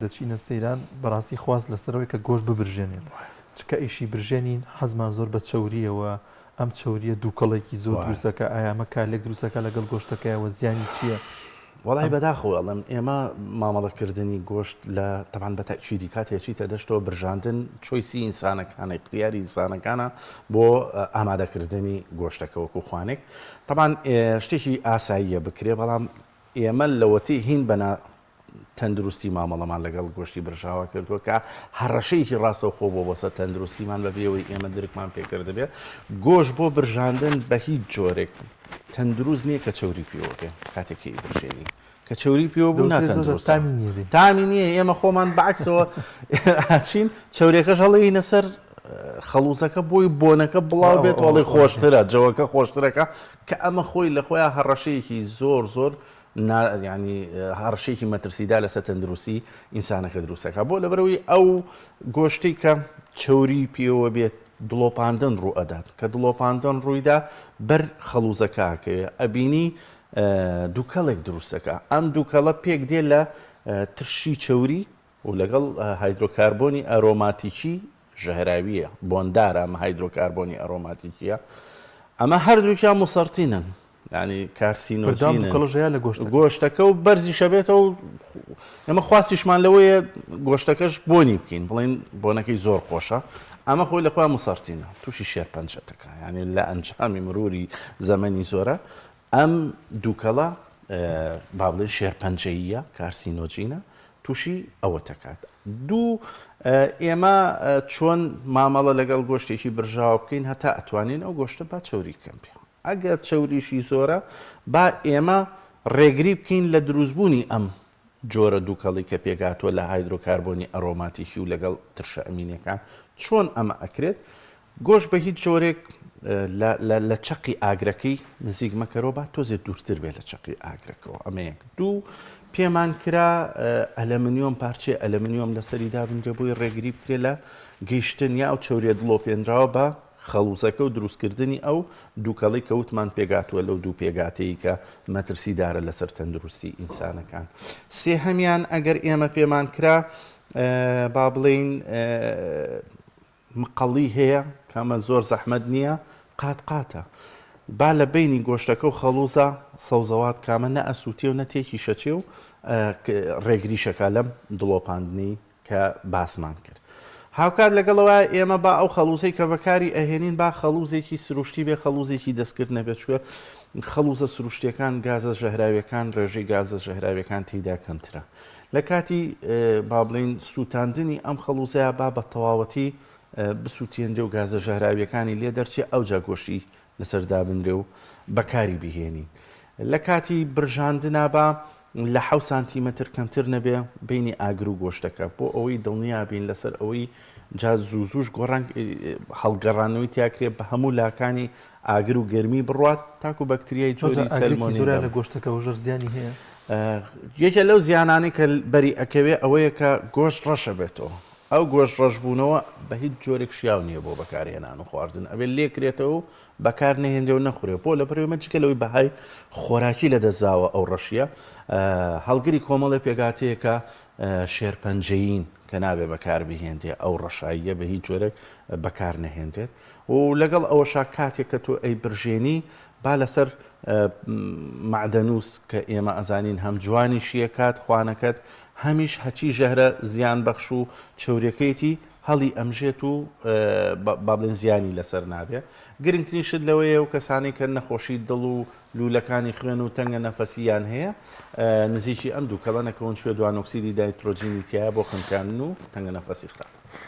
دەچینە سەیران بەڕاستی خواست لەسەرەوەی کە گۆشت ببرژێنێت چکە ئیشی برژێنین حەزمان زۆر بە چەوریەوە ئەم چەوریە دووکەڵێکی زۆر دروستەکە ئایامە کالێک دروستەکە لەگەڵ گۆشتەکەیەوە زیانی چییە؟ وڵی بەداخۆڵم ئێمە مامەڵەکردنی گۆشت لە تەمان بە تەکیدی کاتێکی تەدەشتەوە برژاندن چۆیسی ئینسانەکانە اختیاری ئینسانەکانە بۆ ئامادەکردنی گۆشتەکەوەکو خوانێک تەمان شتێکی ئاساییە بکرێ بەڵام ئێمە لەوەتی هین بەنا تەندروستی مامەڵەمان لەگەڵ گۆشتی برژاوە کردووە کە هەڕەشەیەکی ڕاستەوخۆ بۆ بۆسە تەندروستیمان بەبێەوەی ئێمە درکمان پێکرد دەبێت گۆشت بۆ برژاندن بە هیچ جۆرێک تەندروست نییە کە چەوری پێوە بێ کاتێکی برژێنی کە چەوری پێوە بوو ناتەندروست تامی نییە ئێمە خۆمان بەعکسەوە هاچین چەورێکەش هەڵەوینە سەر خەڵوزەکە بۆی بۆنەکە بڵاو بێت وڵی خۆشترە جەوەکە خۆشترەکە کە ئەمە خۆی لە خۆیان هەڕەشەیەکی زۆر ینی هەڕشێکی مەترسیدا لەسەر تەندروستی ئینسانەکە دروستەکە بۆ لەبەرەوەی ئەو گۆشتی کە چەوری پێوە بێت دڵۆپاندن ڕوو ئەدات کە دڵۆپاندن ڕوویدا بەر خەڵوزەکەکەوێ ئەبینی دووکەڵێک دروستەکە ئەم دووکەڵە پێک دێ لە ترشی چەوری و لەگەڵ هایدرۆکاربۆنی ئەرۆماتیکی ژەهراویە بۆندارە ئەمە هایدرۆکاربۆنی ئەرۆماتیکیە ئەمە هەردووکیان مسەرتینن ینی کارسینۆژینە لە گۆشتەکە و بەرزی شەبێتەوە ئەمە خواستیشمان لەوەیە گۆشتەکەش بۆنی بکەین بڵین بۆنەکەی زۆر خۆشە ئەمە خۆی لە خۆیان مسەرتینە تووشی شێرپەنجەتەکە ینی لە ئەنجامی مروری زەمەنی زۆرە ئەم دووکەڵە با بڵێن شێرپەنجەییە کارسینۆجینە تووشی ئەوە تەکات دوو ئێمە چۆن مامەڵە لەگەڵ گۆشتێکی برژاوە بکەین هەتا ئەتوانین ئەو گۆشتە با چەوری کەم پێ ئەگەر چەوریشی زۆرە با ئێمە ڕێگری بکەین لە دروستبوونی ئەم جۆرە دووکەڵی کە پێگاتوە لە هایدرۆکاربۆنی ئەرۆماتیکی و لەگەڵ ترشە ئەمینەکان چۆن ئەمە ئەکرێت گۆشت بە هیچ جۆرێک لە چەقی ئاگرەکەی نزیک مەکەرەوە با تۆزێت دوورتر بێت لە چەقی ئاگرەکەەوە ئەمە یەک دوو پێمان کرا ئەلەمنیۆم پارچێ ئەلەمنیۆم لەسەری دابنرێ بۆی ڕێگری بکرێت لە گەیشتن یا ئەو چەورێ دڵۆپێنراوە بە خەڵوزەکە و دروستکردنی ئەو دووکەڵی کەوتمان پێگاتووە لەو دوو پێگاتەیە کە مەترسیدارە لەسەر تەندروستی ئینسانەکان سێهەمیان ئەگەر ئێمە پێمان کرا با بڵین مقەڵی هەیە کەمە زۆر زەحمەت نییە قاتە با لە بینی گۆشتەکە و خەڵوزە سەوزەوات کامە نە ئەسووتێ و نەتێکی شەچێ و ڕێگریشەکە لەم دڵۆپاندنی کە باسمان کرد هاوکات لەگەڵەوە ئێمە با ئەو خەڵوزەی کە بەکاری ئەهێنین با خەڵوزێکی سروشتی بێ خەڵوزێکی دەستکرد نەبێت چوە خەڵوزە سروشتیەکان گازە ژەهراویەکان ڕێژەی گازە ژەهراویەکان تێیدا کەمترە لە کاتی با بڵین سووتاندنی ئەم خەڵوزەیە با بە تەواوەتی بسووتێنرێ و گازە ژەهراویەکانی لێ دەرچێ ئەو جا گۆشتی لەسەردا بنرێ و بەکاری بهێنین لە کاتی برژاندنا با لە 7 سانتیمەتر کەمتر نەبێ بینی ئاگر و گۆشتەکە بۆ ئەوەی دڵنیابین لەسەر ئەوەی جا زووزوش گۆڕنگ هەڵگەڕانەوەی تیاکرێت بە هەموو لاکانی ئاگر و گەرمی بڕات تاکو بەکتریای جۆری سەلمۆنی لە گۆشتەکە و ژەر زیانی هەیە یەکێ لەو زیانانی کە بەری ئەکەوێ ئەوەیە کە گۆشت ڕەشە بێتەوە ئەو گۆشت ڕەشبوونەوە بە هیچ جۆرێک شیاو نییە بۆ بەکارهێنان و خواردن ئەوێ لێکرێتەوە و بەکار نەهێنرێ و نەخورێ بۆ لە بەرەوەی جگە لەوەی بەهای خۆراکی لە دەستاوە ئەو ڕەشیە هەڵگری کۆمەڵی پێگاتەیەکە شێرپەنجەیین کە نابێ بەکار بهێنرێ ئەو ڕەشاییە بە هیچ جۆرێک بەکار نەهێنرێت و لەگەڵ ئەوەشا کاتێک کە تۆ ئەی برژێنی با لەسەر معدەنووس کە ئێمە ئەزانین هەم جوانی شیەکات خوانەکەت هەمیش هەچی ژەهرە زیان بەخش و چەورەکەیەتی هەڵی ئەمژێت و با بڵێن زیانی لەسەر نابێت گرنگترین شت لەوەیە و کەسانی کە نەخۆشی دڵ و لولەکانی خوێن و تەنگە نەفەسییان هەیە نزیکی ئەم دووکەڵە نەکەون شوێ دوانۆکسیدی دایترۆجینی تایە بۆ خنکاندن و تەنگە نەفەسی خراپ